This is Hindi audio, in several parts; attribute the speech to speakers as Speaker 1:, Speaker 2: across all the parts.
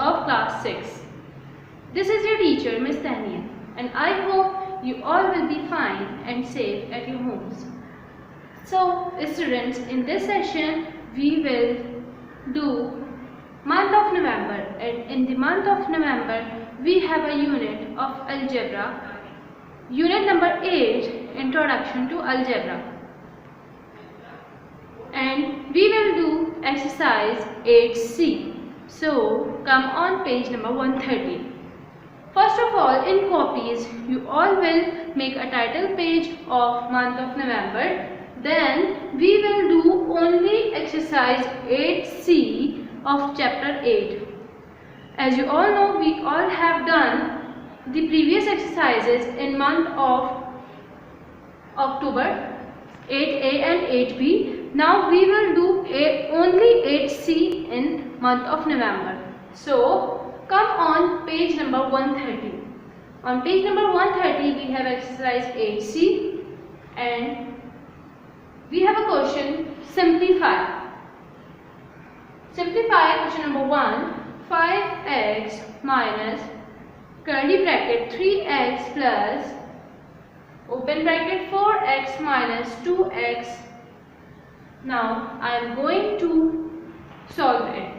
Speaker 1: of class 6. This is your teacher, Miss Tania, and I hope you all will be fine and safe at your homes. So students, in this session we will do month of November, and in the month of November we have a unit of algebra, unit number 8, Introduction to Algebra, and we will do exercise 8C. So come on page number 130. First of all, in copies you all will make a title page of month of November. Then we will do only exercise 8C of chapter 8. As you all know, we all have done the previous exercises in month of October, 8A and 8B. Now we will do only 8C in month of November. So come on page number 130. On page number 130 we have exercise 8C and we have a question, simplify. Simplify question number 1, 5x minus curly bracket 3x plus open bracket 4x minus 2x. Now I am going to solve it.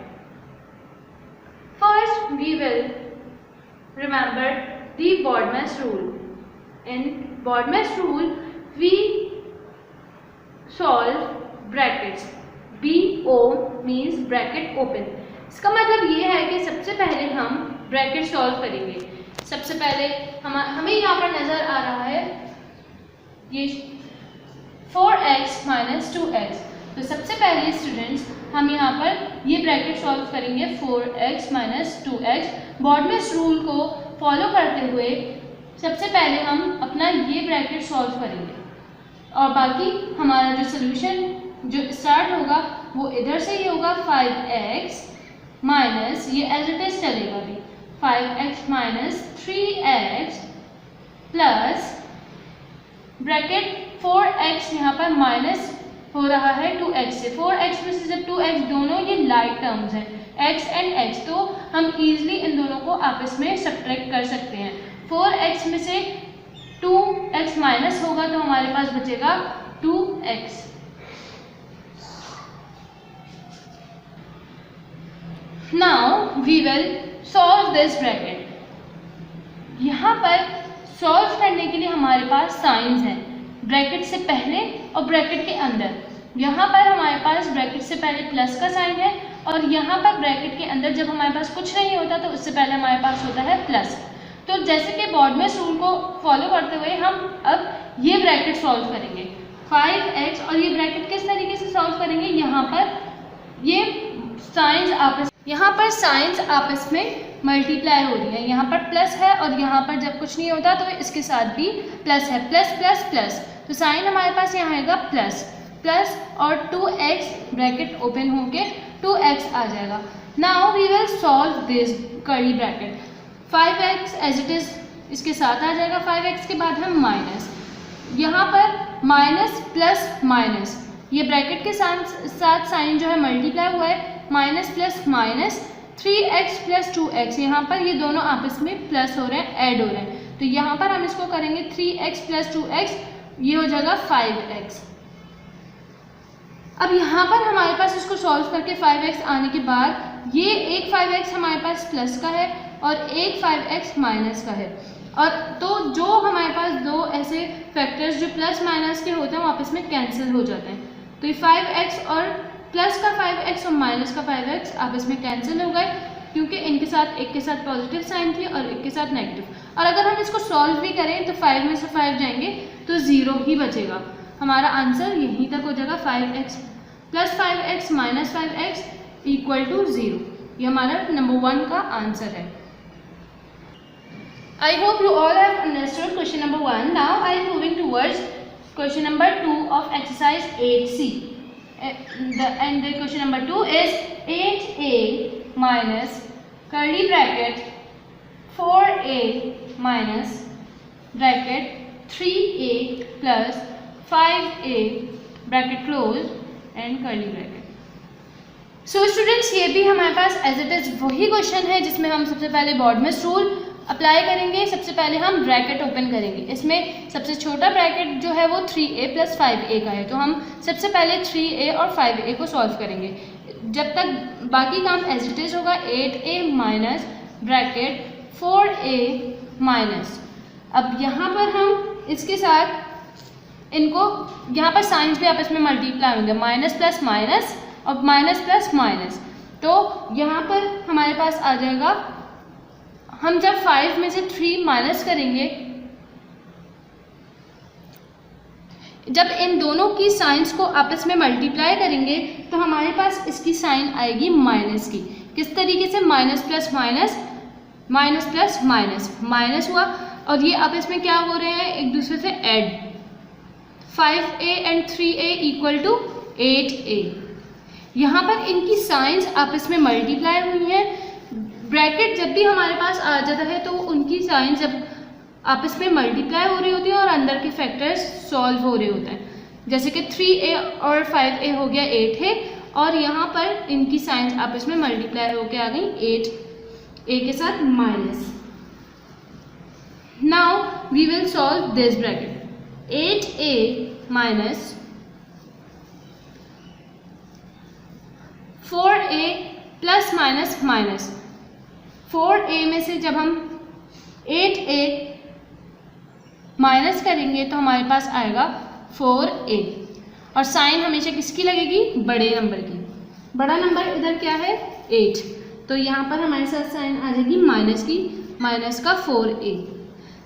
Speaker 1: First we will remember the BODMAS rule. In BODMAS rule we solve brackets. BO means bracket open. इसका मतलब ये है कि सबसे पहले हम ब्रैकेट सॉल्व करेंगे. सबसे पहले हमें यहाँ पर नजर आ रहा है ये 4x माइनस 2x. तो सबसे पहले स्टूडेंट्स हम यहाँ पर ये ब्रैकेट सॉल्व करेंगे 4x minus 2x. BODMAS rule को फॉलो करते हुए सबसे पहले हम अपना ये ब्रैकेट सॉल्व करेंगे और बाकी हमारा जो सोल्यूशन जो स्टार्ट होगा वो इधर से ही होगा. 5x माइनस ये एज इट इज चलेगा भी 5x minus 3x plus bracket 4x यहाँ पर माइनस हो रहा है 2x से. 4x में से जब 2x दोनों ये लाइक टर्म्स हैं x एंड x, तो हम इजीली इन दोनों को आपस में सब्ट्रैक्ट कर सकते हैं. 4x में से 2x माइनस होगा तो हमारे पास बचेगा 2x. Now we will solve this bracket. यहाँ पर सॉल्व करने के लिए हमारे पास साइंस हैं ब्रैकेट से पहले और ब्रैकेट के अंदर. यहाँ पर हमारे पास ब्रैकेट से पहले प्लस का साइन है और यहाँ पर ब्रैकेट के अंदर जब हमारे पास कुछ नहीं होता तो उससे पहले हमारे पास होता है प्लस. तो जैसे कि BODMAS रूल को फॉलो करते हुए हम अब ये ब्रैकेट सॉल्व करेंगे 5x. और ये ब्रैकेट किस तरीके से सॉल्व करेंगे, यहाँ पर ये साइंस आपस में मल्टीप्लाई हो रही है. यहाँ पर प्लस है और यहाँ पर जब कुछ नहीं होता तो इसके साथ भी प्लस है, प्लस प्लस प्लस. तो साइन हमारे पास यहाँ आएगा प्लस प्लस और 2x ब्रैकेट ओपन होके 2x आ जाएगा. Now we will solve this curly bracket. 5x as it is इसके साथ आ जाएगा. 5x के बाद हम माइनस, यहाँ पर माइनस प्लस माइनस, ये ब्रैकेट के साथ साइन जो है मल्टीप्लाई हुआ है. Minus plus minus 3x plus 2x, यहाँ पर ये दोनों आपस में प्लस हो रहे हैं, ऐड हो रहे हैं. तो यहाँ पर हम इसको करेंगे 3x प्लस 2x, ये हो जाएगा 5x. अब यहाँ पर हमारे पास इसको सॉल्व करके 5x आने के बाद ये एक 5x हमारे पास प्लस का है और एक 5x माइनस का है. और तो जो हमारे पास दो ऐसे फैक्टर्स जो प्लस माइनस के होते हैं वो आपस में कैंसिल हो जाते हैं. तो ये 5x और प्लस का 5x और माइनस का 5x आपस में कैंसिल हो गए क्योंकि इनके साथ एक के साथ पॉजिटिव साइन थी और एक के साथ नेगेटिव. और अगर हम इसको सॉल्व भी करें तो 5 में से 5 जाएंगे तो 0 ही बचेगा. हमारा आंसर यहीं तक हो जाएगा 5x plus 5x minus 5x equal to 0. ये हमारा नंबर 1 का आंसर है. I hope you all have understood question number 1. Now I am moving towards question number 2 of exercise 8C. And the question number 2 is 8a minus curly bracket 4a minus bracket 3a plus 5a bracket close and curly bracket. So students, ये भी हमारे पास एज इट इज़ वही क्वेश्चन है जिसमें हम सबसे पहले बॉडमिस रूल अप्लाई करेंगे। सबसे पहले हम ब्रैकेट ओपन करेंगे। इसमें सबसे छोटा ब्रैकेट जो है वो 3a + 5a का है, तो हम सबसे पहले 3a और 5a को सॉल्व करेंगे। जब तक बाकी काम एज इट इज़ होगा, 8a minus bracket 4a minus, अब यहाँ पर हम इसके साथ इनको यहाँ पर साइंस भी आपस में मल्टीप्लाई होंगे, माइनस प्लस माइनस और माइनस प्लस माइनस। तो यहाँ पर हमारे पास आ जाएगा, हम जब 5 में से 3 माइनस करेंगे, जब इन दोनों की साइंस को आपस में मल्टीप्लाई करेंगे तो हमारे पास इसकी साइन आएगी माइनस की। किस तरीके से? Minus plus minus, minus plus minus, minus हुआ और ये आपस में क्या हो रहे हैं? एक दूसरे से add. 5a and 3a equal to 8a। यहाँ पर इनकी साइंस आपस में मल्टीप्लाई हुई है। ब्रैकेट जब भी हमारे पास आ जाता है तो उनकी साइंस जब आपस में मल्टीप्लाई हो रही होती है और अंदर के फैक्टर्स सॉल्व हो रहे होते हैं। जैसे कि 3a और 5a हो गया 8 है और यहाँ पर इनकी साइंस आपस में मल्टीप्लाई होकर आ गई 8a के साथ minus. Now we will solve this bracket. 8a minus 4a plus minus minus. 4a में से जब हम 8a माइनस करेंगे तो हमारे पास आएगा 4a और साइन हमेशा किसकी लगेगी? बड़े नंबर की। बड़ा नंबर इधर क्या है? 8, तो यहाँ पर हमारे साथ साइन आ जाएगी माइनस की, माइनस का 4a।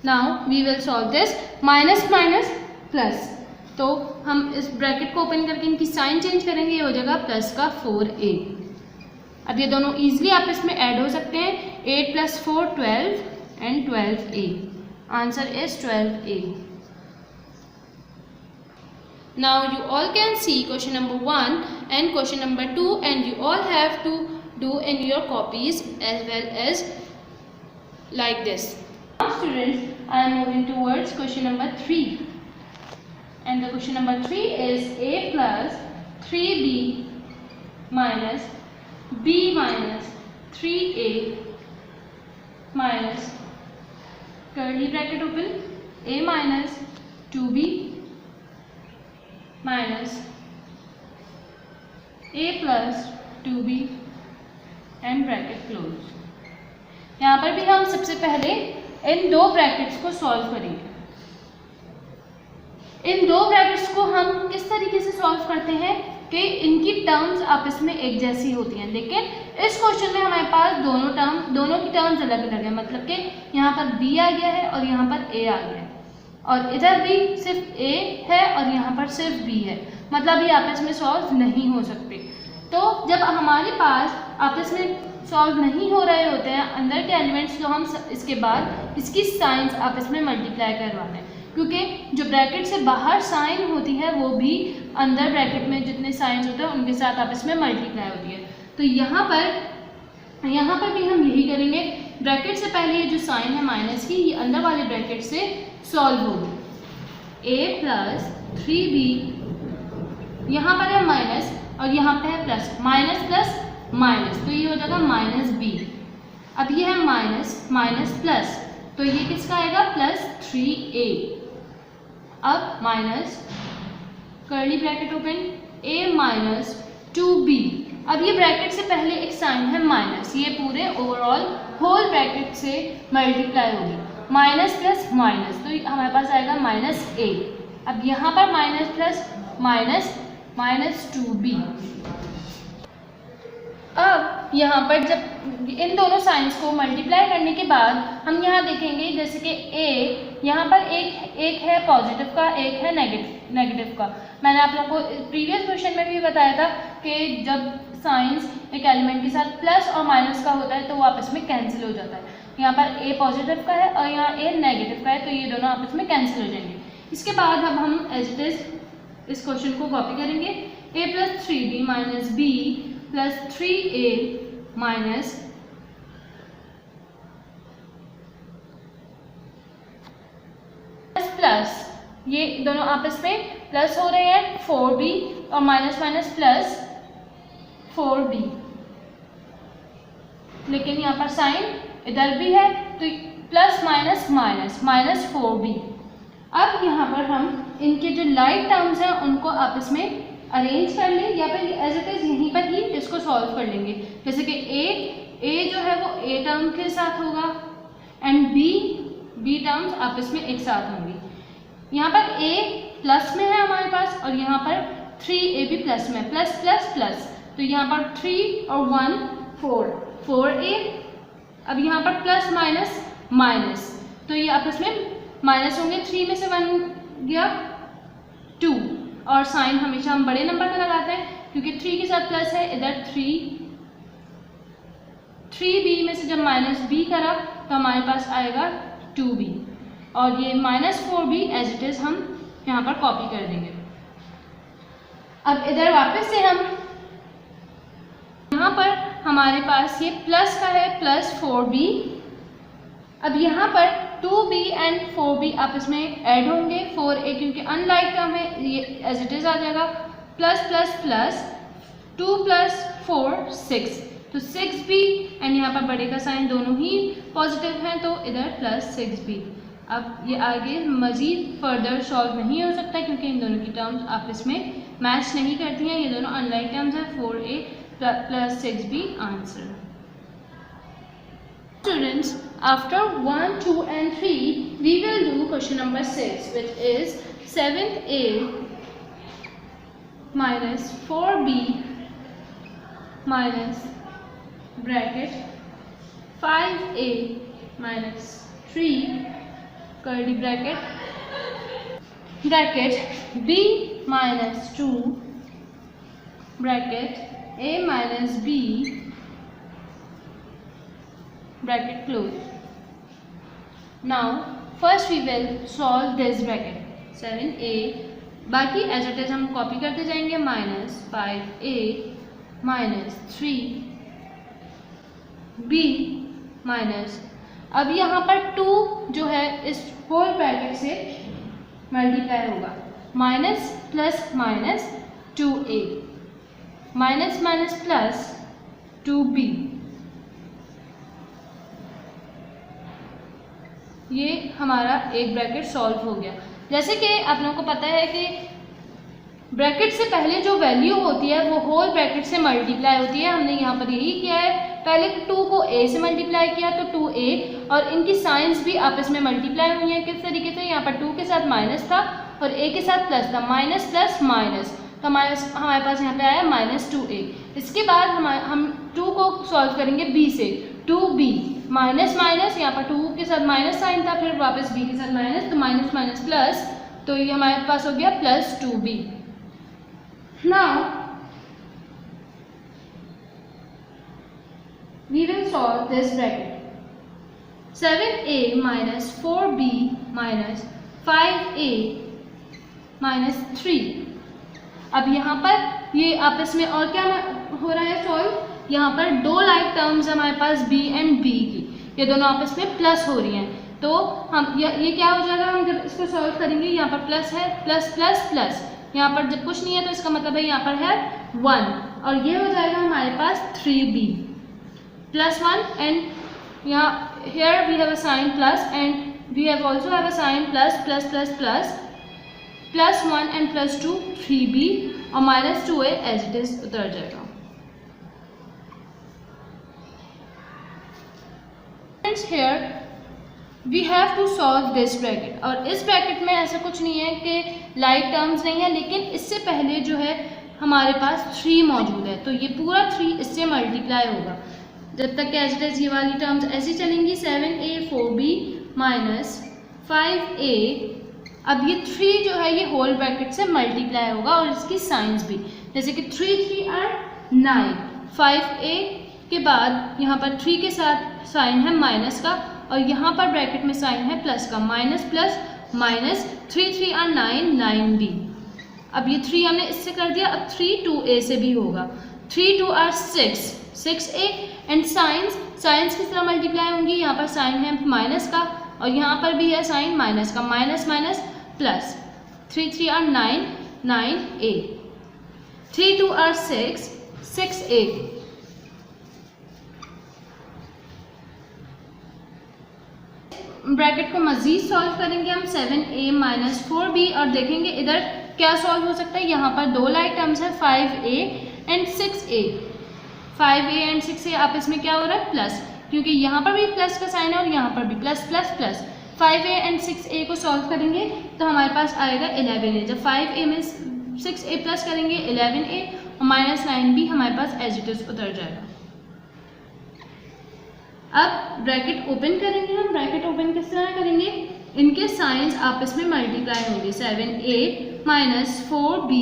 Speaker 1: Now we will solve this. Minus minus plus, तो हम इस ब्रैकेट को ओपन करके इनकी साइन चेंज करेंगे, ये हो जाएगा प्लस का 4a। अब ये दोनों ईजिली आपस में ऐड हो सकते हैं। 8 + 4 12 and 12a। Answer is 12a। Now you all can see question number 1 and question number 2, and you all have to do in your copies as well as like this. Now students, I am moving towards question number 3, and the question number 3 is a plus 3b minus b minus 3a minus curly bracket open a minus 2b minus a plus 2b and bracket close. यहाँ पर भी हम सबसे पहले इन दो ब्रैकेट्स को सॉल्व करेंगे। इन दो ब्रैकेट्स को हम किस तरीके से सॉल्व करते हैं कि इनकी टर्म्स आपस में एक जैसी होती हैं, लेकिन इस क्वेश्चन में हमारे पास दोनों की टर्म्स अलग अलग है। मतलब कि यहाँ पर b आ गया है और यहाँ पर a आ गया है, और इधर भी सिर्फ a है और यहाँ पर सिर्फ b है। मतलब ये आपस में सॉल्व नहीं हो सकते। तो जब हमारे पास आपस में सॉल्व नहीं हो रहे होते हैं अंदर के एलिमेंट्स, तो हम इसके बाद इसकी साइंस आपस में मल्टीप्लाई करवाते हैं, क्योंकि जो ब्रैकेट से बाहर साइन होती है वो भी अंदर ब्रैकेट में जितने साइंस होते हैं उनके साथ आपस में मल्टीप्लाई होती है। तो यहाँ पर भी हम यही करेंगे। ब्रैकेट से पहले ये जो साइन है माइनस की, ये अंदर वाले ब्रैकेट से सॉल्व होगी। a प्लस 3b, यहाँ पर है माइनस और यहाँ पे है प्लस, माइनस प्लस माइनस, तो ये हो जाएगा माइनस b। अब ये है माइनस माइनस प्लस, तो ये किसका आएगा? Plus 3a। अब minus curly bracket open a minus 2b। अब ये ब्रैकेट से पहले एक साइन है माइनस, ये पूरे ओवरऑल होल ब्रैकेट से मल्टीप्लाई होगी। माइनस प्लस माइनस, तो हमारे पास आएगा माइनस a। अब यहाँ पर minus plus minus minus 2b। अब यहाँ पर जब इन दोनों साइंस को मल्टीप्लाई करने के बाद हम यहाँ देखेंगे, जैसे कि a यहाँ पर एक है पॉजिटिव का, एक है नेगेटिव का। मैंने आप लोगों को प्रीवियस क्वेश्चन में भी बताया था कि जब साइंस एक एलिमेंट के साथ प्लस और माइनस का होता है तो वो आपस में कैंसिल हो जाता है। यहाँ पर a पॉजिटिव का है और यहाँ a नेगेटिव का है, तो ये दोनों आपस में कैंसिल हो जाएंगे। इसके बाद अब हम एज इट इज इस क्वेश्चन को कॉपी करेंगे। a plus 3b minus b plus 3a minus plus, ये दोनों आपस में प्लस हो रहे हैं 4b और माइनस माइनस प्लस 4b, लेकिन यहाँ पर साइन इधर भी है तो plus minus minus minus 4b। अब यहाँ पर हम इनके जो लाइक टर्म्स हैं उनको आपस में अरेंज कर लें या फिर एज इट इज़ यहीं पर ही इसको सॉल्व कर लेंगे। जैसे कि ए जो है वो ए टर्म के साथ होगा एंड बी टर्म्स आपस में एक साथ होंगी। यहाँ पर ए प्लस में है हमारे पास और यहाँ पर 3a भी प्लस में, प्लस प्लस प्लस, तो यहाँ पर 3 और 1 4a। अब यहाँ पर प्लस माइनस माइनस, तो ये आपस में माइनस होंगे, 3 में से 1 गया 2, और साइन हमेशा हम बड़े नंबर का लगाते हैं क्योंकि 3 के साथ प्लस है, इधर 3b में से जब माइनस b करा तो हमारे पास आएगा 2b, और ये minus 4b as it is हम यहाँ पर कॉपी कर देंगे। अब इधर वापस से हम यहाँ पर हमारे पास ये प्लस का है, प्लस 4b। अब यहाँ पर 2b एंड 4b आपस में ऐड होंगे, 4a क्योंकि अनलाइक टर्म है ये एज इट इज़ आ जाएगा, प्लस प्लस प्लस 2 प्लस 4 6, तो 6b एंड यहाँ पर बड़े का साइन दोनों ही पॉजिटिव हैं तो इधर प्लस 6b। अब ये आगे मज़ीद फर्दर सॉल्व नहीं हो सकता क्योंकि इन दोनों की टर्म्स आपस में मैच नहीं करती हैं, ये दोनों अनलाइक टर्म्स हैं। 4a plus 6b answer. Students, after 1, 2 and 3 we will do question number 6, which is 7a minus 4b minus bracket 5a minus 3 curly bracket b minus 2 bracket a minus b bracket close. Now first we will solve this bracket 7a, बाकी एज इट इज हम कॉपी करते जाएंगे, minus 5a minus 3b minus, अब यहाँ पर 2 जो है इस होल ब्रैकेट से मल्टीप्लाई होगा, minus plus minus 2a minus minus plus 2b, ये हमारा एक ब्रैकेट सॉल्व हो गया। जैसे कि आप लोगों को पता है कि ब्रैकेट से पहले जो वैल्यू होती है वो होल ब्रैकेट से मल्टीप्लाई होती है, हमने यहाँ पर यही किया है, पहले 2 को a से मल्टीप्लाई किया तो 2a, और इनकी साइंस भी आपस में मल्टीप्लाई हुई है। किस तरीके से, यहाँ पर 2 के साथ माइनस था और a के साथ प्लस था, माइनस प्लस माइनस, तो हमारे पास यहाँ पे आया माइनस 2a। इसके बाद हम 2 को सॉल्व करेंगे b से, 2b माइनस माइनस, यहाँ पर 2 के साथ माइनस साइन था, फिर वापस b के साथ माइनस, तो माइनस माइनस प्लस, तो ये हमारे पास हो गया plus 2b। Now we will solve this bracket 7a minus 4b minus 5a minus 3। अब यहाँ पर ये आपस में और क्या हो रहा है सॉल्व, यहाँ पर 2 लाइक टर्म्स हमारे पास b एंड b की, ये दोनों आपस में प्लस हो रही हैं, तो हम ये क्या हो जाएगा, हम जब इसको सॉल्व करेंगे यहाँ पर प्लस है, प्लस प्लस प्लस, यहाँ पर जब कुछ नहीं है तो इसका मतलब है यहाँ पर है 1, और ये हो जाएगा हमारे पास 3b plus 1, and here we have a sign plus, and we have also have a sign plus plus plus plus, plus 1 and plus 2 3b और minus 2a as it is उतर जाएगा। Friends, here we have to solve this bracket, और इस ब्रैकेट में ऐसा कुछ नहीं है कि लाइक टर्म्स नहीं है, लेकिन इससे पहले जो है हमारे पास 3 मौजूद है, तो ये पूरा 3 इससे मल्टीप्लाई होगा जब तक कि एज इट इज ये वाली टर्म्स ऐसी चलेंगी, 7a 4b माइनस 5a। अब ये 3 जो है ये होल ब्रैकेट से मल्टीप्लाई होगा और इसकी साइंस भी, जैसे कि 3 3 are 9, 5a के बाद यहाँ पर 3 के साथ साइन है माइनस का, और यहाँ पर ब्रैकेट में साइन है प्लस का, minus plus minus, 3 3 are 9, 9b। अब ये 3 हमने इससे कर दिया, अब 3 2a से भी होगा, 3 2 are 6, 6a, एंड साइंस किस तरह मल्टीप्लाई होंगी, यहाँ पर साइन है माइनस का और यहाँ पर भी है साइन माइनस का, minus minus plus, 3 3 are 9, 9a, 3 2 are 6, 6a। Bracket को मजीद सॉल्व करेंगे हम 7a माइनस 4b और देखेंगे इधर क्या सॉल्व हो सकता है। यहाँ पर दो लाइक टर्म्स है 5a and 6a। 5a and 6a आपस में क्या हो रहा है प्लस, क्योंकि यहाँ पर भी प्लस का साइन है और यहाँ पर भी plus plus plus. 5a and 6a को सॉल्व करेंगे तो हमारे पास आएगा 11a। जब 5a में 6a प्लस करेंगे 11a और माइनस 9b हमारे पास एज इट इज उतर जाएगा। अब ब्रैकेट ओपन करेंगे हम। ब्रैकेट ओपन किस तरह करेंगे, इनके साइंस आपस में मल्टीप्लाई होंगे। 7a minus 4b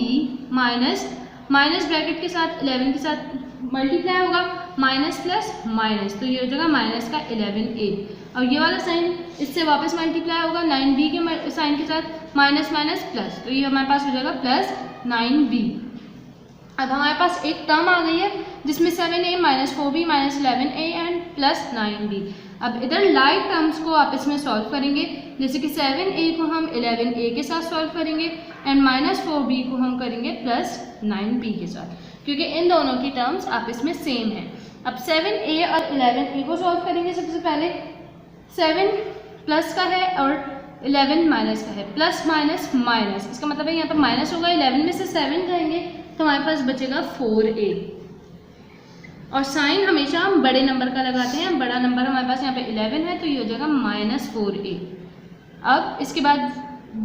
Speaker 1: minus minus bracket के साथ 11 के साथ मल्टीप्लाई होगा, माइनस प्लस माइनस, तो ये हो जाएगा माइनस का 11a। और ये वाला साइन इससे वापस मल्टीप्लाई होगा 9b के साइन के साथ, माइनस माइनस प्लस, तो ये हमारे पास हो जाएगा प्लस 9b। अब हमारे पास एक टर्म आ गई है जिसमें 7a minus 4b minus 11a and plus 9b। अब इधर लाइक टर्म्स को आपस में सॉल्व करेंगे, जैसे कि 7a को हम 11a के साथ सॉल्व करेंगे एंड माइनस 4b को हम करेंगे प्लस 9b के साथ, क्योंकि इन दोनों की टर्म्स आपस में सेम है। अब 7a और 11a को सॉल्व करेंगे। सबसे पहले 7 प्लस का है और 11 माइनस का है, प्लस माइनस माइनस, इसका मतलब है यहाँ पर माइनस होगा, 11 में से 7 जाएंगे तो हमारे पास बचेगा 4a। और साइन हमेशा हम बड़े नंबर का लगाते हैं, बड़ा नंबर हमारे पास यहाँ पे 11 है तो ये हो जाएगा माइनस 4a। अब इसके बाद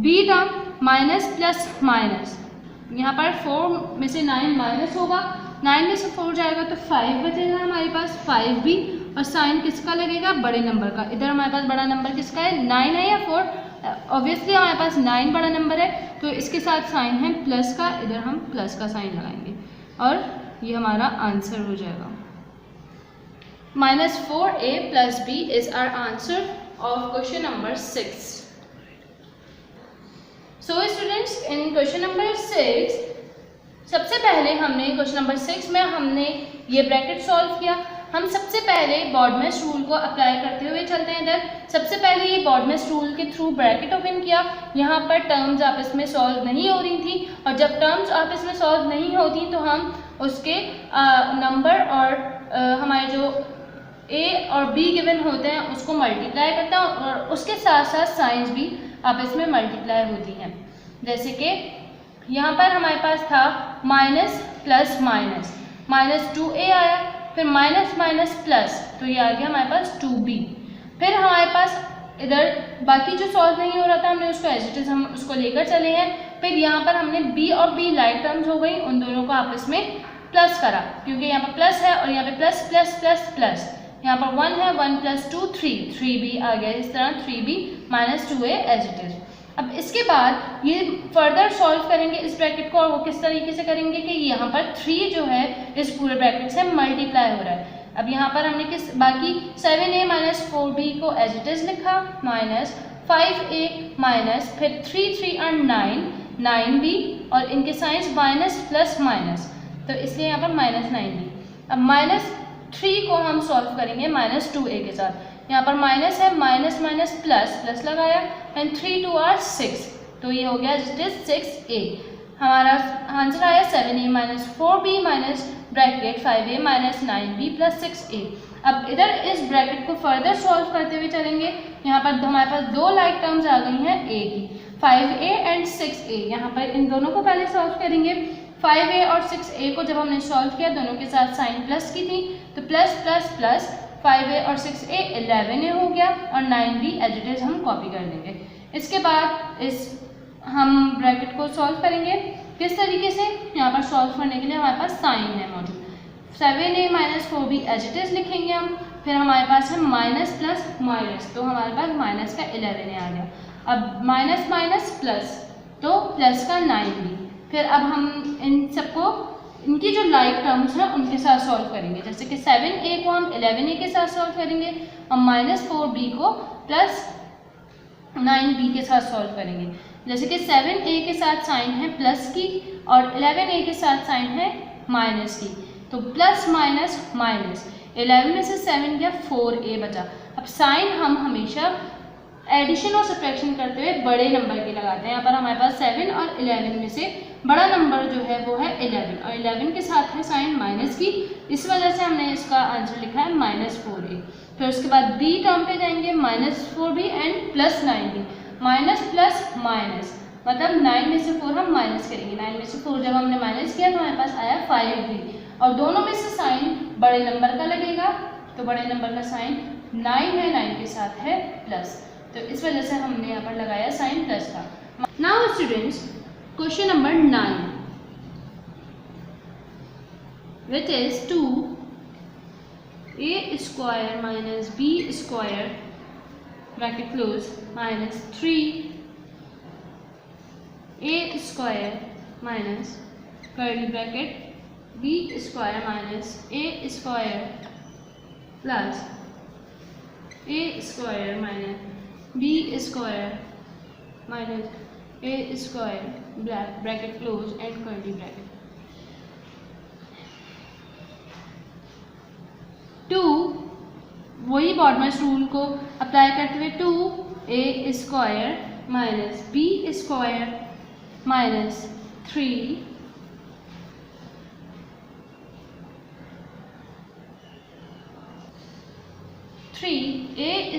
Speaker 1: b term minus plus minus, यहाँ पर 4 में से 9 माइनस होगा, 9 में से 4 जाएगा तो 5 बचेगा हमारे पास 5b। और साइन किसका लगेगा, बड़े नंबर का। इधर हमारे पास बड़ा नंबर किसका है, 9 है या 4, ऑब्वियसली हमारे पास 9 बड़ा नंबर है तो इसके साथ साइन है प्लस का, इधर हम प्लस का साइन लगाएंगे और ये हमारा आंसर हो जाएगा। Minus 4a plus b is our answer of question number 6। So students, in question number 6 सबसे पहले हमने क्वेश्चन नंबर 6 में हमने ये ब्रैकेट सॉल्व किया। हम सबसे पहले बॉडमेस रूल को अप्लाई करते हुए चलते हैं। इधर सबसे पहले ये बॉडमेस रूल के थ्रू ब्रैकेट ओपन किया। यहाँ पर टर्म्स आपस में सॉल्व नहीं हो रही थी और जब टर्म्स आपस में सॉल्व नहीं होती तो हम उसके नंबर और हमारे जो a और b गिवन होते हैं उसको मल्टीप्लाई करते हैं और उसके साथ साथ साइंस भी आपस में मल्टीप्लाई होती हैं। जैसे कि यहाँ पर हमारे पास था minus plus minus, minus 2a आया, फिर माइनस माइनस प्लस, तो ये आ गया हमारे पास 2b। फिर हमारे पास इधर बाकी जो सॉल्व नहीं हो रहा था हमने उसको एज इट इज हम उसको लेकर चले हैं। फिर यहाँ पर हमने b और b लाइक टर्म्स हो गई, उन दोनों को आपस में प्लस करा, क्योंकि यहाँ पर प्लस है और यहाँ पे प्लस प्लस प्लस प्लस, यहाँ पर 1 है, 1 प्लस 2 3, 3b आ गया, इस तरह 3b minus 2a as it is. अब इसके बाद ये फर्दर सॉल्व करेंगे इस ब्रैकेट को, और वो किस तरीके से करेंगे कि यहाँ पर 3 जो है इस पूरे ब्रैकेट से मल्टीप्लाई हो रहा है। अब यहाँ पर हमने किस बाकी 7a माइनस 4b को एज इट इज लिखा, माइनस 5a माइनस फिर 3 3 और 9 9b और इनके साइंस माइनस प्लस माइनस, तो इसलिए यहाँ पर माइनस 9b। अब माइनस 3 को हम सॉल्व करेंगे माइनस 2a के साथ, यहाँ पर माइनस है, माइनस माइनस प्लस प्लस लगाया एंड 3 2 आर 6, तो ये हो गया इट इज 6a। हमारा आंसर आया 7a minus 4b minus bracket 5a minus 9b plus 6a। अब इधर इस ब्रैकेट को फर्दर सॉल्व करते हुए चलेंगे। यहाँ पर हमारे पास दो लाइक टर्म्स आ गई हैं a की, 5a एंड 6a। यहाँ पर इन दोनों को पहले सॉल्व करेंगे। 5a और 6a को जब हमने सॉल्व किया दोनों के साथ साइन प्लस की थी, तो प्लस प्लस प्लस 5a और 6a 11a हो गया और 9b एज इट इज हम कॉपी कर देंगे। इसके बाद इस हम ब्रैकेट को सॉल्व करेंगे किस तरीके से, यहाँ पर सॉल्व करने के लिए हमारे पास साइन है मौजूद, 7a minus 4b as it is लिखेंगे हम, फिर हमारे पास है माइनस प्लस माइनस, तो हमारे पास माइनस का 11a आ गया। अब माइनस माइनस प्लस, तो प्लस का 9b। फिर अब हम इन सबको इनकी जो लाइक टर्म्स हैं उनके साथ सॉल्व करेंगे, जैसे कि 7a को हम 11a के साथ सॉल्व करेंगे और माइनस 4b को प्लस 9b के साथ सॉल्व करेंगे। जैसे कि 7a के साथ साइन है प्लस की और 11a के साथ साइन है माइनस की, तो प्लस माइनस माइनस, 11 में से 7 गया 4a बचा। अब साइन हम हमेशा एडिशन और सब्ट्रैक्शन करते हुए बड़े नंबर के लगाते हैं। यहाँ पर हमारे पास 7 और 11 में से बड़ा नंबर जो है वो है 11 और 11 के साथ है साइन माइनस की, इस वजह से हमने इसका आंसर लिखा है -4a। फिर उसके बाद बी टर्म पे जाएंगे, -4b and +9b। Minus plus minus मतलब 9 में से 4 हम माइनस करेंगे। 9 में से 4 जब हमने माइनस किया तो हमारे पास आया 5b और दोनों में से साइन बड़े नंबर का लगेगा, तो बड़े नंबर का साइन 9 है, 9 के साथ है प्लस, तो इस वजह से हमने यहाँ पर लगाया साइन प्लस का। Now students, question number 9 which is 2a square minus b square bracket close minus 3a square minus curly bracket b square minus a square plus a square minus b square minus a square bracket close and curly bracket। 2 वही बॉडमस रूल को अप्लाई करते हुए 2a square minus b square minus 3a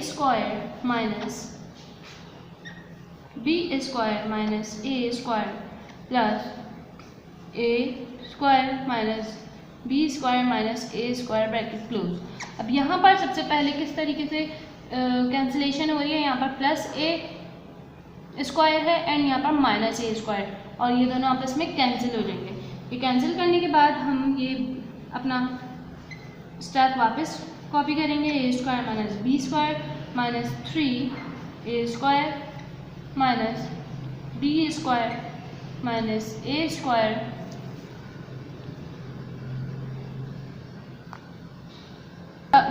Speaker 1: square minus b square minus a square plus a square minus b square minus a square bracket close. अब यहाँ पर सबसे पहले किस तरीके से कैंसिलेशन हो रही है, यहाँ पर प्लस a स्क्वायर है एंड यहाँ पर माइनस a स्क्वायर, और ये दोनों आपस में कैंसिल हो जाएंगे। ये कैंसिल करने के बाद हम ये अपना स्टेप वापस कॉपी करेंगे, a square minus b square minus 3a square minus b square minus a square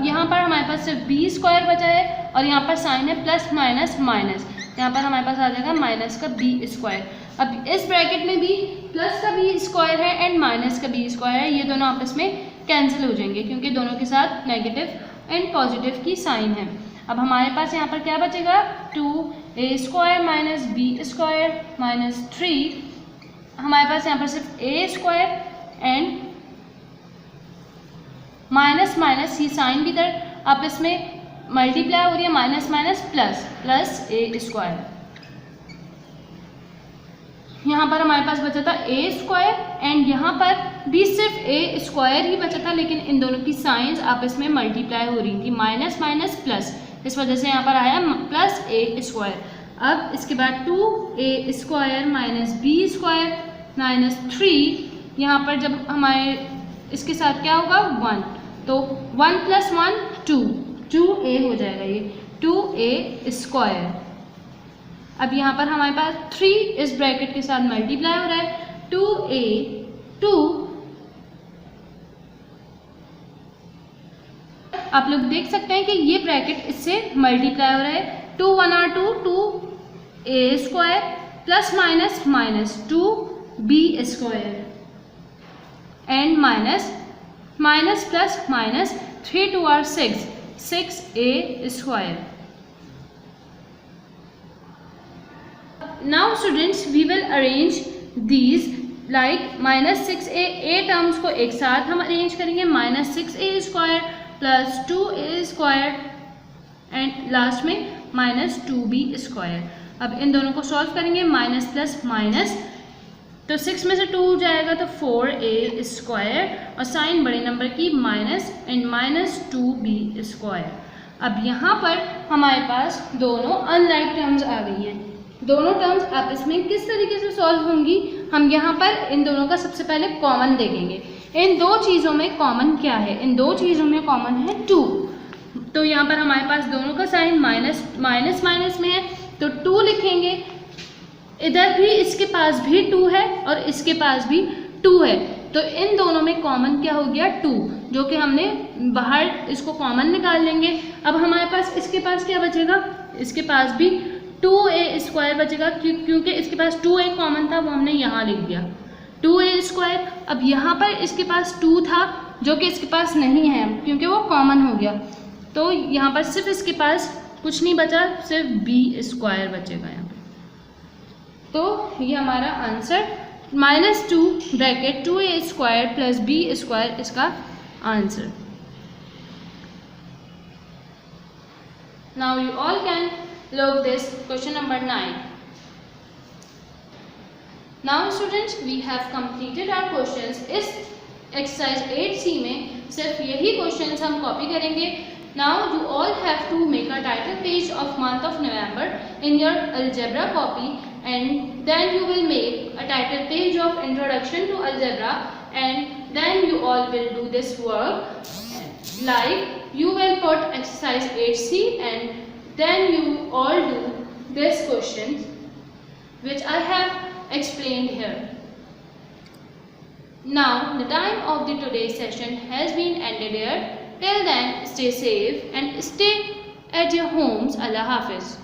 Speaker 1: यहाँ पर हमारे पास सिर्फ b स्क्वायर बचा है और यहाँ पर साइन है प्लस माइनस माइनस, यहाँ पर हमारे पास आ जाएगा माइनस का b स्क्वायर। अब इस ब्रैकेट में भी प्लस का b स्क्वायर है एंड माइनस का b स्क्वायर है, ये दोनों आपस में कैंसिल हो जाएंगे क्योंकि दोनों के साथ नेगेटिव एंड पॉजिटिव की साइन है। अब हमारे पास यहाँ पर क्या बचेगा, 2a square minus b square minus 3, हमारे पास यहाँ पर सिर्फ a square and minus minus, ये साइन भी इधर आपस में मल्टीप्लाई हो रही है, minus minus plus plus a square. यहाँ पर हमारे पास बचा था a स्क्वायर एंड यहाँ पर भी सिर्फ a स्क्वायर ही बचा था, लेकिन इन दोनों की साइंस आपस में मल्टीप्लाई हो रही थी, माइनस माइनस प्लस, इस वजह से यहाँ पर आया प्लस a स्क्वायर। अब इसके बाद 2a square minus b square minus 3, यहाँ पर जब हमारे इसके साथ क्या होगा 1, तो 1 + 1 2, 2a हो जाएगा, ये 2a स्क्वायर। अब यहाँ पर हमारे पास 3 इस ब्रैकेट के साथ मल्टीप्लाई हो रहा है, 2a 2, आप लोग देख सकते हैं कि ये ब्रैकेट इससे मल्टीप्लाई हो रहा है, 2 1 are 2, 2a square plus minus minus 2b square and minus minus plus minus 3 2 are 6, 6a square. Now students, we will arrange these like -6a, a terms को एक साथ हम अरेंज करेंगे, -6a square plus 2a square and last में -2b स्क्वायर। अब इन दोनों को सॉल्व करेंगे, माइनस प्लस माइनस, तो 6 में से 2 जाएगा तो 4a स्क्वायर और साइन बड़े नंबर की माइनस एंड -2b स्क्वायर। अब यहाँ पर हमारे पास दोनों अनलाइक टर्म्स आ गई हैं, दोनों टर्म्स आपस में किस तरीके से सॉल्व होंगी, हम यहाँ पर इन दोनों का सबसे पहले कॉमन देखेंगे। इन दो चीज़ों में कॉमन क्या है, इन दो चीज़ों में कॉमन है 2, तो यहाँ पर हमारे पास दोनों का साइन माइनस माइनस माइनस में है तो 2 लिखेंगे, इधर भी इसके पास भी 2 है और इसके पास भी 2 है, तो इन दोनों में कॉमन क्या हो गया 2, जो कि हमने बाहर इसको कॉमन निकाल लेंगे। अब हमारे पास इसके पास क्या बचेगा, इसके पास भी 2a स्क्वायर बचेगा क्योंकि इसके पास 2a कॉमन था, वो हमने यहाँ लिख दिया 2a स्क्वायर। अब यहाँ पर इसके पास 2 था जो कि इसके पास नहीं है क्योंकि वो कॉमन हो गया, तो यहाँ पर सिर्फ इसके पास कुछ नहीं बचा, सिर्फ बी स्क्वायर बचेगा यहाँ पे। तो ये हमारा answer -2 bracket 2a square plus B square इसका answer. Now you all can look this question number 9. Now students, we have completed our questions. इस exercise 8C में सिर्फ यही questions हम copy करेंगे। Now you all have to make a title page of month of November in your algebra copy, and then you will make a title page of introduction to algebra, and then you all will do this work. Like you will put exercise 8C and then you all do this questions which I have explained here. Now the time of the today's session has been ended here. Till then, stay safe and stay at your homes. Allah Hafiz.